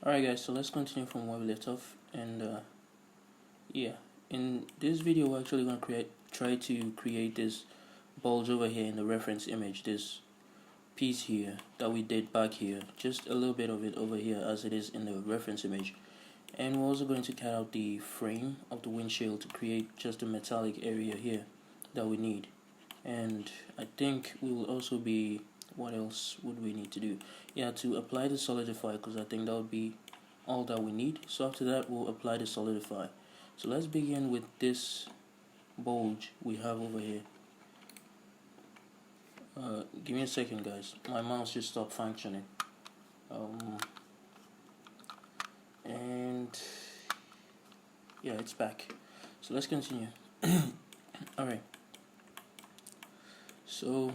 Alright guys, so let's continue from where we left off, and yeah, in this video we're actually going to try to create this bulge over here in the reference image, this piece here that we did back here, just a little bit of it over here as it is in the reference image. And we're also going to cut out the frame of the windshield to create just a metallic area here that we need. And I think we will also be, what else would we need to do? Yeah, to apply the solidify, because I think that would be all that we need. So after that we'll apply the solidify. So let's begin with this bulge we have over here. Give me a second guys, my mouse just stopped functioning. And yeah, it's back. So let's continue. Alright, so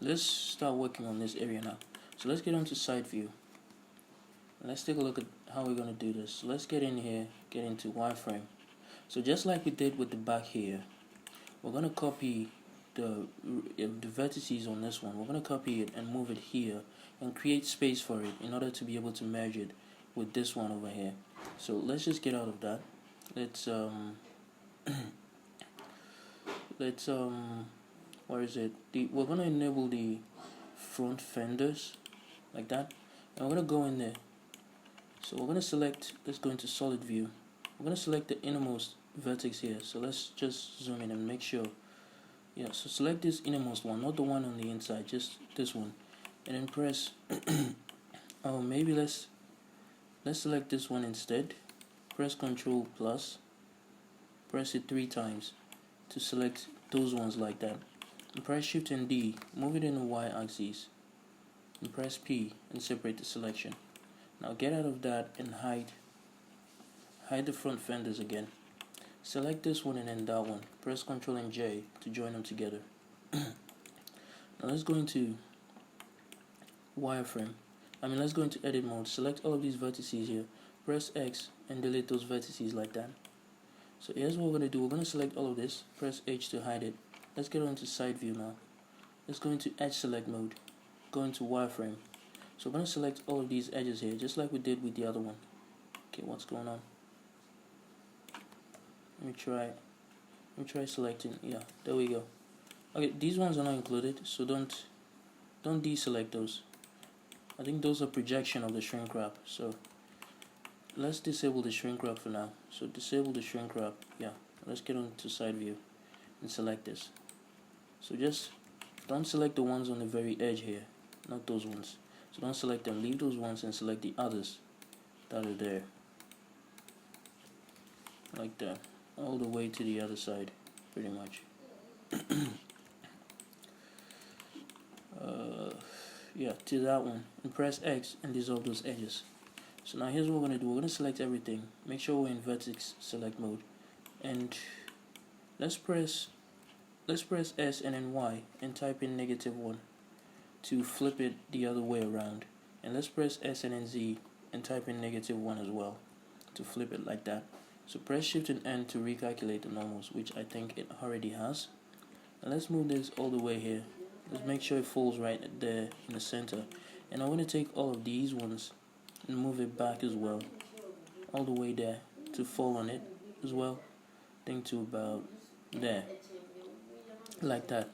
let's start working on this area now. So let's get onto side view. Let's take a look at how we're going to do this. So let's get in here, get into wireframe. So just like we did with the back here, we're going to copy the vertices on this one. We're going to copy it and move it here and create space for it in order to be able to merge it with this one over here. So let's just get out of that. Let's where is it? We're going to enable the front fenders like that, and we're going to go in there. So we're going to select, let's go into solid view. We're going to select the innermost vertex here. So let's just zoom in and make sure. Yeah, so select this innermost one, not the one on the inside, just this one, and then press oh, maybe let's select this one instead. Press Ctrl plus, press it 3 times to select those ones like that, and press Shift and D, move it in the Y axis, and press P and separate the selection. Now get out of that and hide the front fenders again. Select this one and then that one. Press Ctrl and J to join them together. Now let's go into wireframe. Let's go into edit mode. Select all of these vertices here. Press X and delete those vertices like that. So here's what we're going to do. We're going to select all of this. Press H to hide it. Let's get into side view now. Let's go into edge select mode. Go into wireframe. So we're going to select all of these edges here, just like we did with the other one. Okay, what's going on? Let me try selecting. Yeah, there we go. Okay, these ones are not included, so don't deselect those. I think those are projection of the shrink wrap. So let's disable the shrink wrap for now. So disable the shrink wrap. Yeah, let's get on to side view and select this. So just don't select the ones on the very edge here, not those ones. So don't select them, leave those ones and select the others that are there. Like that. All the way to the other side, pretty much. Yeah, to that one. And press X and dissolve those edges. So now here's what we're going to do. We're going to select everything. Make sure we're in vertex select mode. And let's press S and then Y and type in -1 to flip it the other way around. And let's press S and then Z and type in -1 as well to flip it like that. So press Shift and N to recalculate the normals, which I think it already has. And let's move this all the way here. Let's make sure it falls right there in the center. And I want to take all of these ones and move it back as well, all the way there to fall on it as well. I think to about there, like that.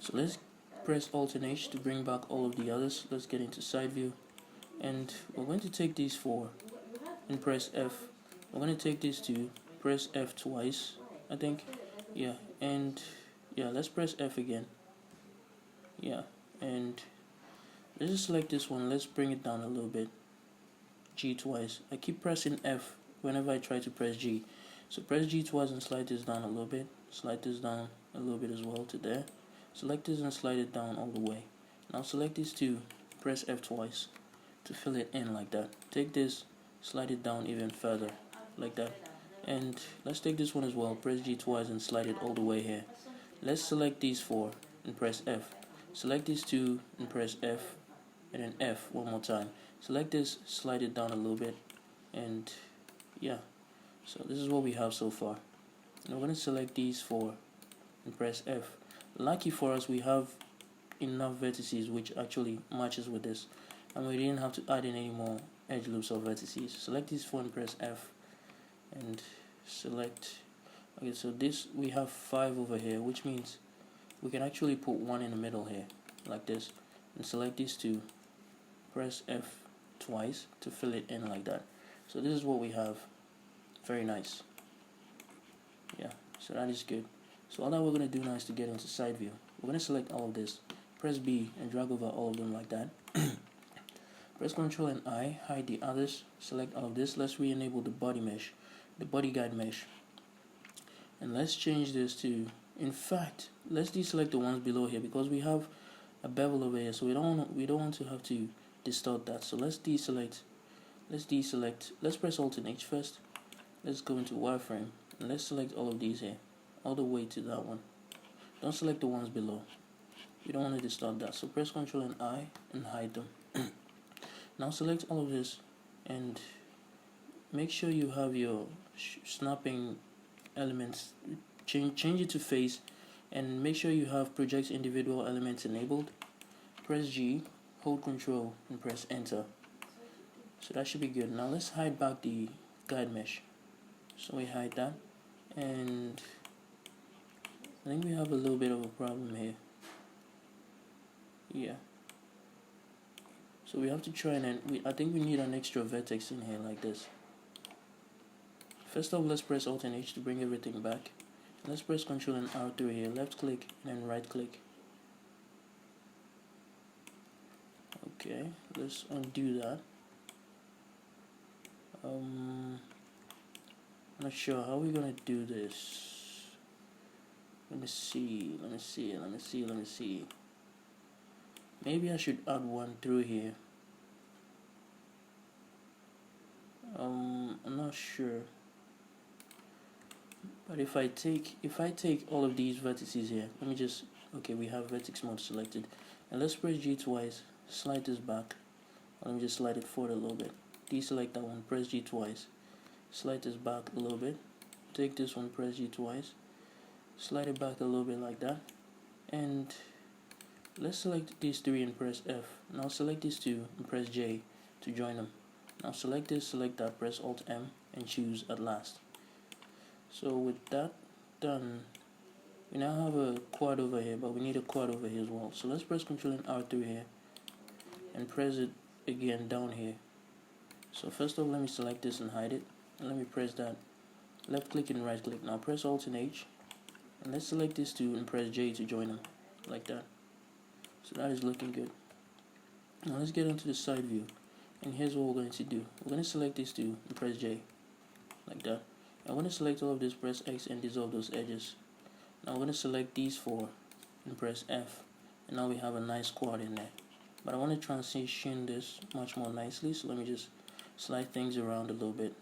So let's press Alt and H to bring back all of the others. Let's get into side view, and we're going to take these 4 and press F. We're going to take these 2, press F twice, I think. Yeah, and yeah, let's press F again. Yeah, and let's just select this one. Let's bring it down a little bit. G twice. I keep pressing F whenever I try to press G. So press G twice and slide this down a little bit. Slide this down a little bit as well to there. Select this and slide it down all the way. Now select these 2, press F twice to fill it in like that. Take this, slide it down even further like that. And let's take this one as well. Press G twice and slide it all the way here. Let's select these 4 and press F. Select these 2 and press F, and then F one more time. Select this, slide it down a little bit, and yeah. So this is what we have so far. Now we're going to select these 4 and press F. Lucky for us, we have enough vertices which actually matches with this, and we didn't have to add in any more edge loops or vertices. Select these 4 and press F, and select. Okay, so this, we have 5 over here, which means we can actually put 1 in the middle here, like this, and select these 2, press F twice to fill it in like that. So this is what we have. Very nice. Yeah, so that is good. So all that we're going to do now is to get into side view. We're going to select all of this, press B and drag over all of them like that. Press Ctrl and I, hide the others, select all of this. Let's re-enable the body mesh, the body guide mesh. And let's change this to, in fact, let's deselect the ones below here because we have a bevel over here, so we don't want to have to distort that. So let's deselect, let's press Alt and H first. Let's go into wireframe and let's select all of these here, all the way to that one. Don't select the ones below. We don't want to distort that. So press Ctrl and I and hide them. Now select all of this and make sure you have your snapping elements, change it to face, and make sure you have project individual elements enabled. Press G, hold Ctrl and press enter. So that should be good. Now let's hide back the guide mesh. So we hide that, and I think we have a little bit of a problem here. Yeah. So we have to try and I think we need an extra vertex in here like this. First off, let's press Alt and H to bring everything back. Let's press Ctrl and R through here, left click and then right click. Okay, let's undo that. I'm not sure how we're gonna do this. Let me see. Maybe I should add one through here. I'm not sure. But if I take all of these vertices here, let me just, okay, we have vertex mode selected, and let's press G twice, slide this back. Let me just slide it forward a little bit. Deselect that one, press G twice, slide this back a little bit. Take this one, press G twice, slide it back a little bit like that, and let's select these 3 and press F. Now select these 2 and press J to join them. Now select this, select that, press Alt M and choose at last. So with that done, we now have a quad over here, but we need a quad over here as well. So let's press Ctrl and R through here and press it again down here. So first off, let me select this and hide it, and let me press that, left click and right click. Now press Alt and H, and let's select these 2 and press J to join them like that. So that is looking good. Now let's get into the side view, and here's what we're going to do. We're going to select these 2 and press J like that. I'm going to select all of this, press X and dissolve those edges. Now I'm going to select these 4 and press F, and now we have a nice quad in there. But I want to transition this much more nicely, so let me just slide things around a little bit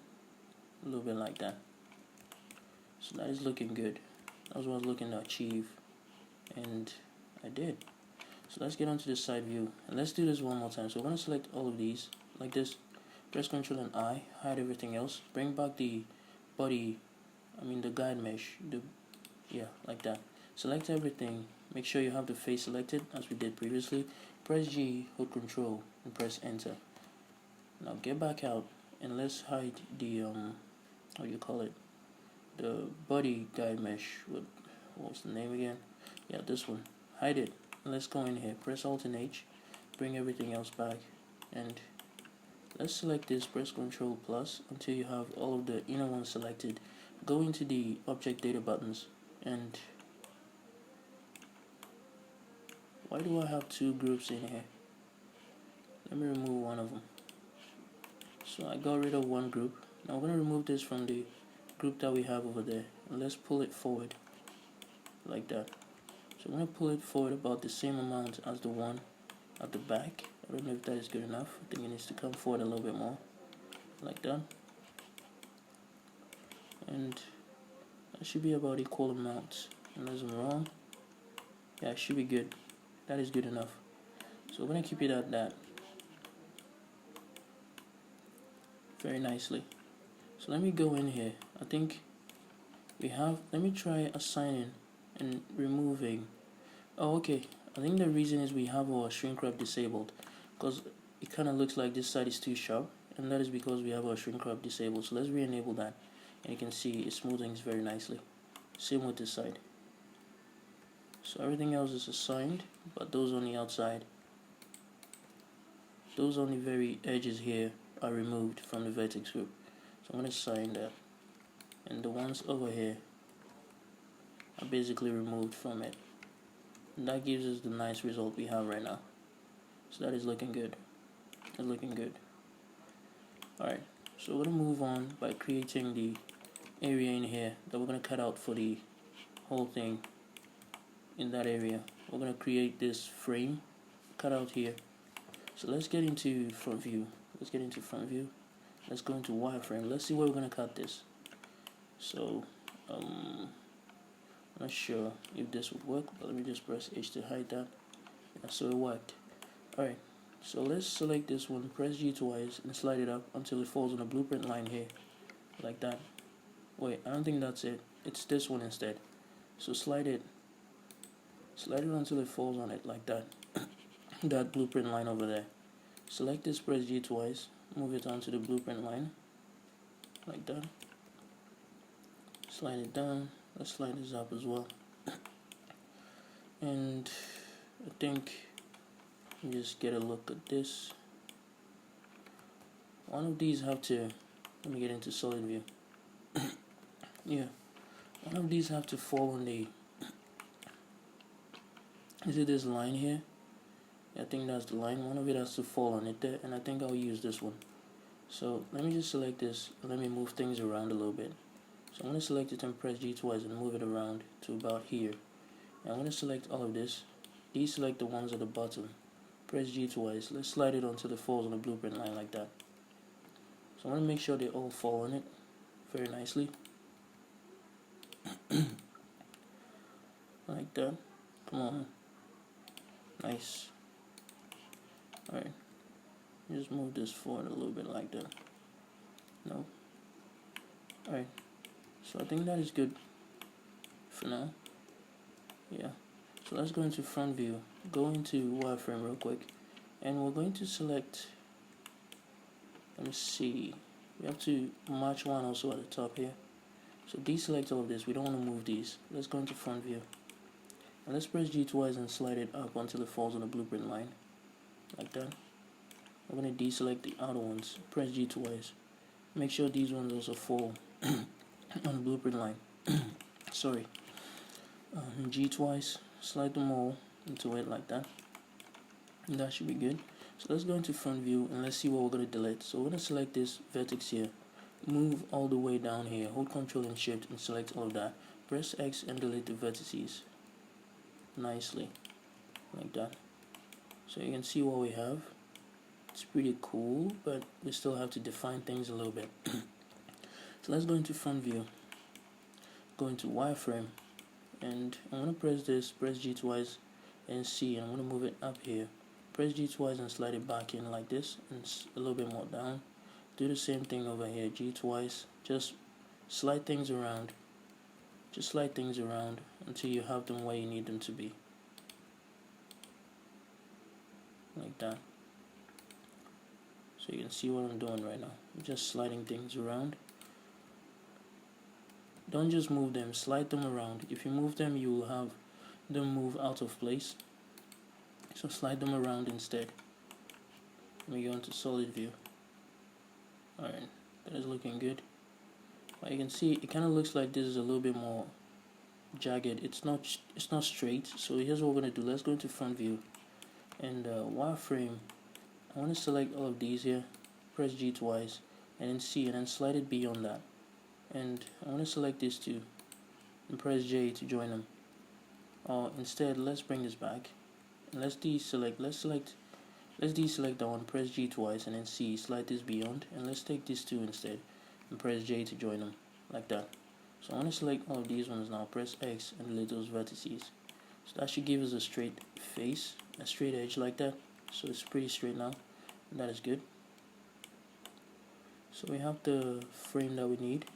like that. So that is looking good. That was what I was looking to achieve, and I did. So let's get onto the side view, and let's do this one more time. So we're going to select all of these like this, press Ctrl and I, hide everything else, bring back the body, the guide mesh, like that. Select everything, make sure you have the face selected as we did previously. Press G, hold Ctrl and press enter. Now get back out and let's hide the the body guide mesh. What's the name again? Yeah, this one. Hide it. Let's go in here, press Alt and H, bring everything else back, and let's select this, press Ctrl plus until you have all of the inner ones selected. Go into the object data buttons, and why do I have 2 groups in here? Let me remove one of them. So I got rid of one group. Now I'm going to remove this from the group that we have over there, and let's pull it forward like that. So I'm going to pull it forward about the same amount as the one at the back. I don't know if that is good enough. I think it needs to come forward a little bit more, like that. And that should be about equal amounts, unless I'm wrong. Yeah, it should be good. That is good enough. So we're going to keep it at that. Very nicely. So let me go in here. I think we have, let me try assigning and removing. Oh, okay. I think the reason is we have our shrink wrap disabled, because it kind of looks like this side is too sharp and that is because we have our shrink wrap disabled. So let's re-enable that, and you can see it smooths things very nicely. Same with this side. So everything else is assigned, but those on the outside, those on the very edges here are removed from the vertex group. So I'm going to assign that, and the ones over here are basically removed from it. And that gives us the nice result we have right now. So that is looking good. That's looking good. Alright, so we're going to move on by creating the area in here that we're going to cut out for the whole thing. In that area, we're going to create this frame cut out here. So let's get into front view. Let's go into wireframe. Let's see where we're going to cut this. So I'm not sure if this would work, but let me just press H to hide that. Yeah, so it worked. Alright, so let's select this one, press G twice and slide it up until it falls on the blueprint line here, like that. Wait, I don't think that's it. It's this one instead. So slide it until it falls on it, like that. That blueprint line over there. Select this, press G twice, move it onto the blueprint line, like that. Slide it down. Let's slide this up as well. And I think just get a look at this. One of these have to, let me get into solid view. Yeah, one of these have to fall on the, is it this line here? I think that's the line. One of it has to fall on it there, and I think I'll use this one. So let me just select this and let me move things around a little bit. So I'm going to select it and press G twice and move it around to about here. And I'm going to select all of this, deselect the ones at the bottom, press G twice. Let's slide it onto the falls on the blueprint line, like that. So I want to make sure they all fall on it very nicely. Like that. Come on. Nice. Alright. Just move this forward a little bit, like that. No. Alright. So I think that is good for now. Yeah. So let's go into front view. Go into wireframe real quick. And we're going to select, let me see. We have to match one also at the top here. So deselect all of this. We don't want to move these. Let's go into front view. And let's press G twice and slide it up until it falls on the blueprint line. Like that. I'm going to deselect the outer ones. Press G twice. Make sure these ones also fall on the blueprint line. Sorry. G twice. Slide them all into it, like that. And that should be good. So let's go into front view and let's see what we're going to delete. So we're going to select this vertex here. Move all the way down here. Hold Ctrl and Shift and select all of that. Press X and delete the vertices. Nicely. Like that. So you can see what we have. It's pretty cool, but we still have to define things a little bit. So let's go into front view. Go into wireframe. And I'm going to press this, press G twice and C. And I'm going to move it up here. Press G twice and slide it back in like this. And a little bit more down. Do the same thing over here. G twice. Just slide things around. Just slide things around until you have them where you need them to be. Like that. So you can see what I'm doing right now. I'm just sliding things around. Don't just move them, slide them around. If you move them, you will have them move out of place. So slide them around instead. Let me go into solid view. Alright, that is looking good. But you can see it kind of looks like this is a little bit more jagged. It's not straight. So here's what we're gonna do. Let's go into front view and wireframe. I want to select all of these here. Press G twice and then C and then slide it beyond that. And I want to select these two and press J to join them. Or instead, let's bring this back and let's deselect. Let's deselect that one. Press G twice and then C. Slide this beyond, and let's take these two instead and press J to join them, like that. So I want to select all of these ones now. Press X and delete those vertices. So that should give us a straight face, a straight edge like that. So it's pretty straight now, and that is good. So we have the frame that we need.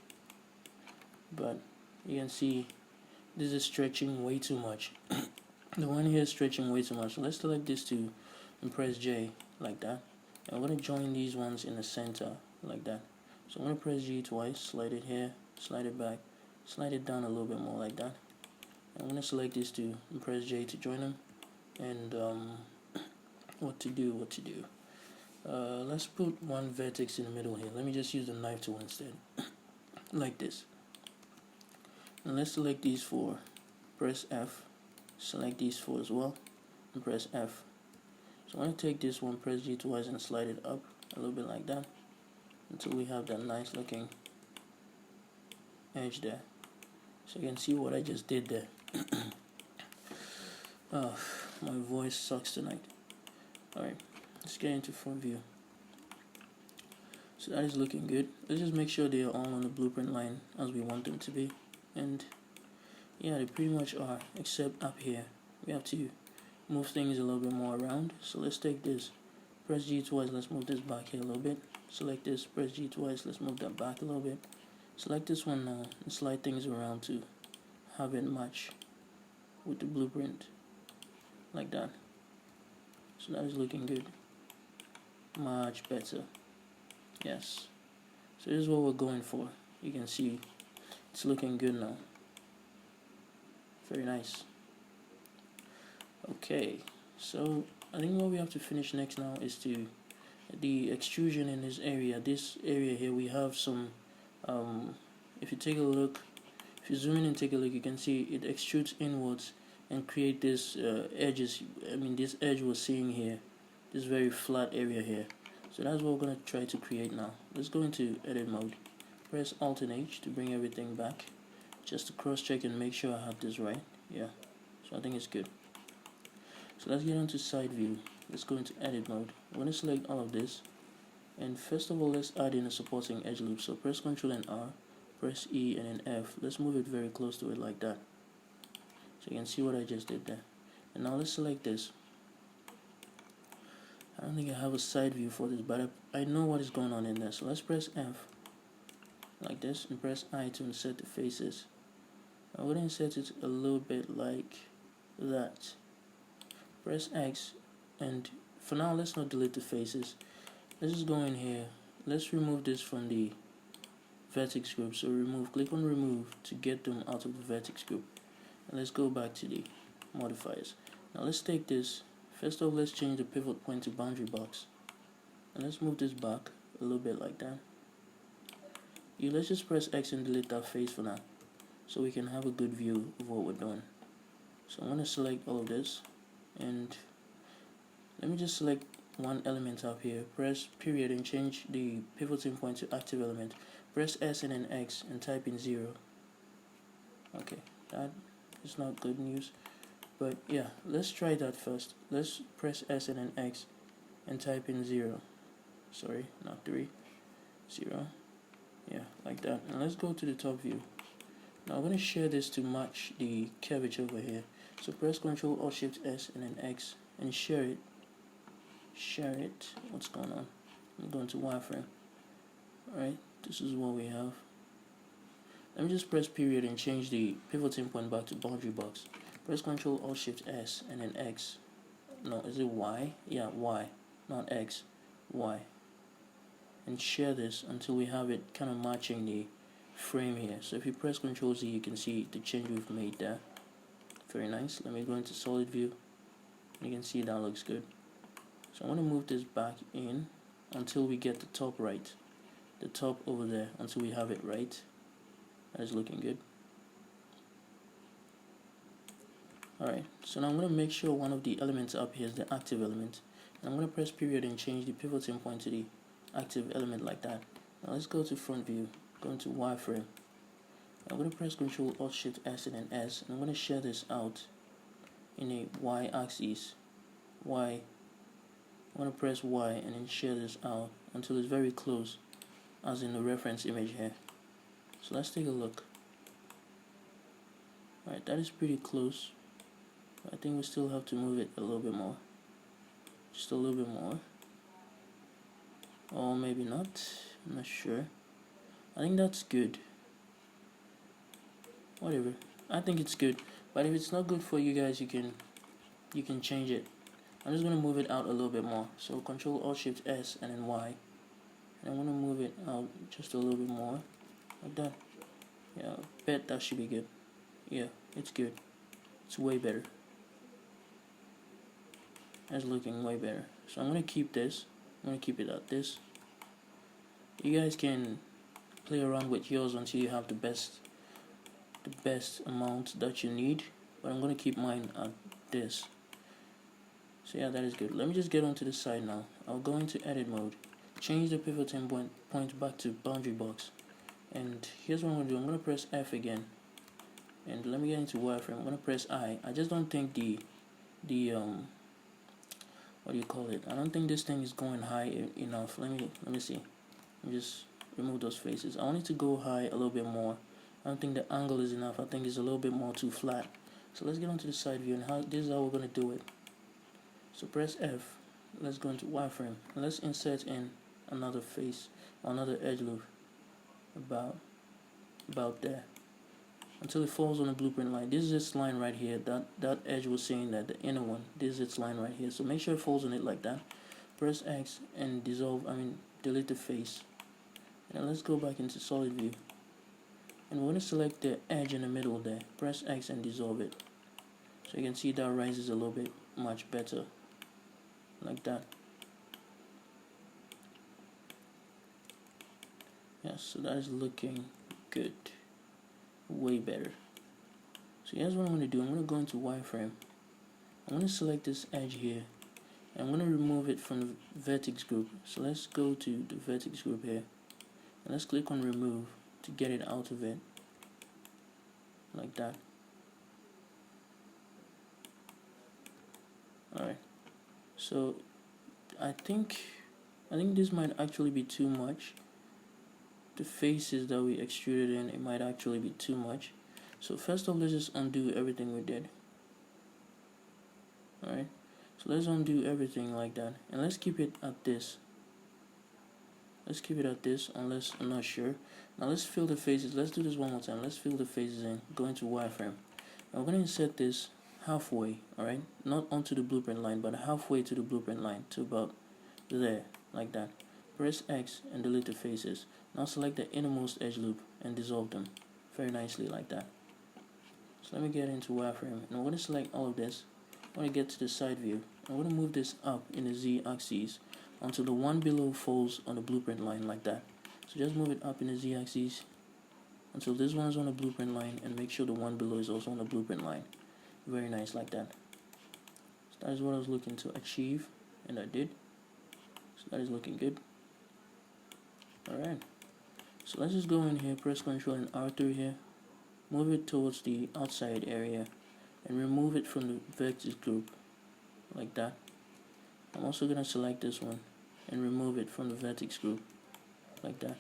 But you can see this is stretching way too much. The one here is stretching way too much. So let's select this two and press J like that. And I'm going to join these ones in the center like that. So I'm going to press G twice, slide it here, slide it back, slide it down a little bit more like that. I'm going to select these two and press J to join them. And what to do. Let's put one vertex in the middle here. Let me just use the knife tool instead. Like this. And let's select these four. Press F. Select these four as well. And press F. So I'm going to take this one, press G twice and slide it up a little bit like that. Until we have that nice looking edge there. So you can see what I just did there. Oh, my voice sucks tonight. Alright, let's get into front view. So that is looking good. Let's just make sure they are all on the blueprint line as we want them to be. And yeah, they pretty much are, except up here. We have to move things a little bit more around. So let's take this, press G twice, let's move this back here a little bit. Select this, press G twice, let's move that back a little bit. Select this one now and slide things around to have it match with the blueprint. Like that. So that is looking good. Much better. Yes. So this is what we're going for. You can see it's looking good now. Very nice. Okay. So I think what we have to finish next now is to the extrusion in this area. This area here we have some if you take a look, if you zoom in and take a look, you can see it extrudes inwards and create this edges. I mean, this edge we're seeing here, this very flat area here. So that's what we're going to try to create now. Let's go into edit mode, press Alt and H to bring everything back, just to cross check and make sure I have this right. Yeah, so I think it's good. So let's get onto side view. Let's go into edit mode. I'm going to select all of this, and first of all let's add in a supporting edge loop. So press Ctrl and R, press E and then F. Let's move it very close to it like that. So you can see what I just did there. And now let's select this. I don't think I have a side view for this, but I know what is going on in there. So let's press F like this and press I to insert the faces. I'm going to insert it a little bit like that. Press X, and for now let's not delete the faces. Let's just go in here. Let's remove this from the vertex group. So remove, click on remove to get them out of the vertex group. And let's go back to the modifiers. Now let's take this. First off, let's change the pivot point to boundary box. And let's move this back a little bit like that. Let's just press X and delete that face for now, so we can have a good view of what we're doing. So I'm going to select all of this, and let me just select one element up here. Press period and change the pivoting point to active element. Press S and then X and type in 0. Okay, that is not good news, but yeah, let's try that first. Let's press S and then X and type in 0. Sorry, not 3. 0. Yeah, like that. And let's go to the top view. Now I'm going to share this to match the curvature over here. So press Ctrl or Shift S and then X and share it. Share it. What's going on? I'm going to wireframe. Alright, this is what we have. Let me just press period and change the pivoting point back to boundary box. Press Ctrl or Shift S and then X. No, is it Y? Yeah, Y, not X. Y. And share this until we have it kind of matching the frame here. So if you press Ctrl Z, you can see the change we've made there. Very nice. Let me go into solid view. You can see that looks good. So I'm going to move this back in until we get the top right. The top over there, until we have it right. That is looking good. Alright, so now I'm going to make sure one of the elements up here is the active element. And I'm going to press period and change the pivoting point to the active element like that. Now let's go to front view, go into wireframe. I'm going to press Ctrl Alt Shift S and then S, and I'm going to share this out in a Y axis. Y. I'm going to press Y and then share this out until it's very close, as in the reference image here. So let's take a look. Alright, that is pretty close. I think we still have to move it a little bit more. Just a little bit more. Or maybe not. I'm not sure. I think that's good. Whatever. I think it's good. But if it's not good for you guys, you can change it. I'm just going to move it out a little bit more. So Control Alt Shift S and then Y. And I'm going to move it out just a little bit more. Like that. Yeah, I bet that should be good. Yeah, it's good. It's way better. That's looking way better. So I'm going to keep this. I'm going to keep it at this. You guys can play around with yours until you have the best amount that you need. But I'm going to keep mine at this. So yeah, that is good. Let me just get onto the side now. I'll go into edit mode. Change the pivoting point back to boundary box. And here's what I'm going to do. I'm going to press F again. And let me get into wireframe. I'm going to press I. I just don't think the what do you call it? I don't think this thing is going high enough. Let me see. Let me just remove those faces. I want it to go high a little bit more. I don't think the angle is enough. I think it's a little bit more too flat. So let's get onto the side view, and this is how we're going to do it. So press F. Let's go into wireframe. And let's insert in another face, another edge loop about there until it falls on the blueprint line. This is its line right here. That edge was saying that the inner one. This is its line right here. So make sure it falls on it like that. Press X and delete the face. And let's go back into solid view. And we're going to select the edge in the middle there. Press X and dissolve it. So you can see that rises a little bit much better. Like that. Yes, so that is looking good. Way better. So here's what I'm going to do. I'm going to go into wireframe. I'm going to select this edge here. And I'm going to remove it from the vertex group. So let's go to the vertex group here. And let's click on remove to get it out of it. Like that. Alright. So I think this might actually be too much. The faces that we extruded in, it might actually be too much. So first off, let's just undo everything we did. Alright, so let's undo everything like that, and let's keep it at this. Let's keep it at this unless I'm not sure. Now let's fill the faces. Let's do this one more time. Let's fill the faces in. Go into wireframe. And we're going to insert this halfway, alright? Not onto the blueprint line, but halfway to the blueprint line, to about there, like that. Press X and delete the faces. Now select the innermost edge loop and dissolve them very nicely like that. So let me get into wireframe, and I'm going to select all of this. I'm going to get to the side view. I'm going to move this up in the Z axis until the one below falls on the blueprint line like that. So just move it up in the Z axis until this one's on the blueprint line, and make sure the one below is also on the blueprint line. Very nice like that. So that is what I was looking to achieve, and I did. So that is looking good. Alright, so let's just go in here, press Ctrl and R through here, move it towards the outside area, and remove it from the vertex group, like that. I'm also going to select this one, and remove it from the vertex group, like that.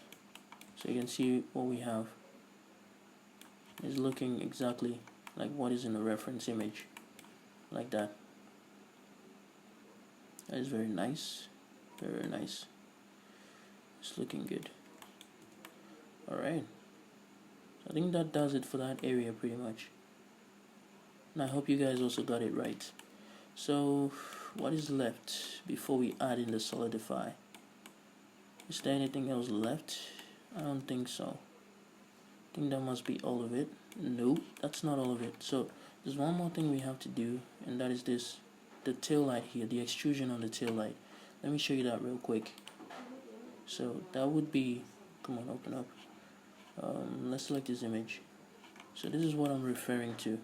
So you can see what we have is looking exactly like what is in the reference image, like that. That is very nice, very nice. It's looking good. Alright, I think that does it for that area pretty much, and I hope you guys also got it right. So what is left before we add in the solidify? Is there anything else left? I don't think so. I think that must be all of it. Nope, that's not all of it. So there's one more thing we have to do, and that is this, the tail light here, the extrusion on the tail light. Let me show you that real quick. So that would be, come on, open up. Let's select this image. So this is what I'm referring to.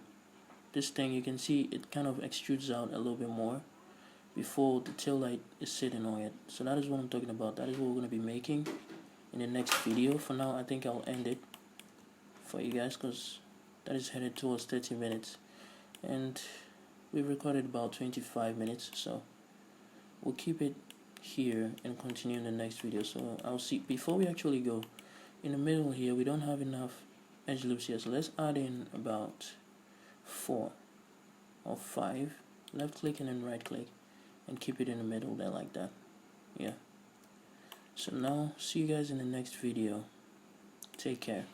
This thing, you can see it kind of extrudes out a little bit more before the tail light is sitting on it. So that is what I'm talking about. That is what we're going to be making in the next video. For now, I think I'll end it for you guys, because that is headed towards 30 minutes. And we've recorded about 25 minutes. So we'll keep it here and continue in the next video. So I'll see, before we actually go, in the middle here we don't have enough edge loops here, so let's add in about 4 or 5. Left click and then right click and keep it in the middle there like that. Yeah, so now see you guys in the next video. Take care.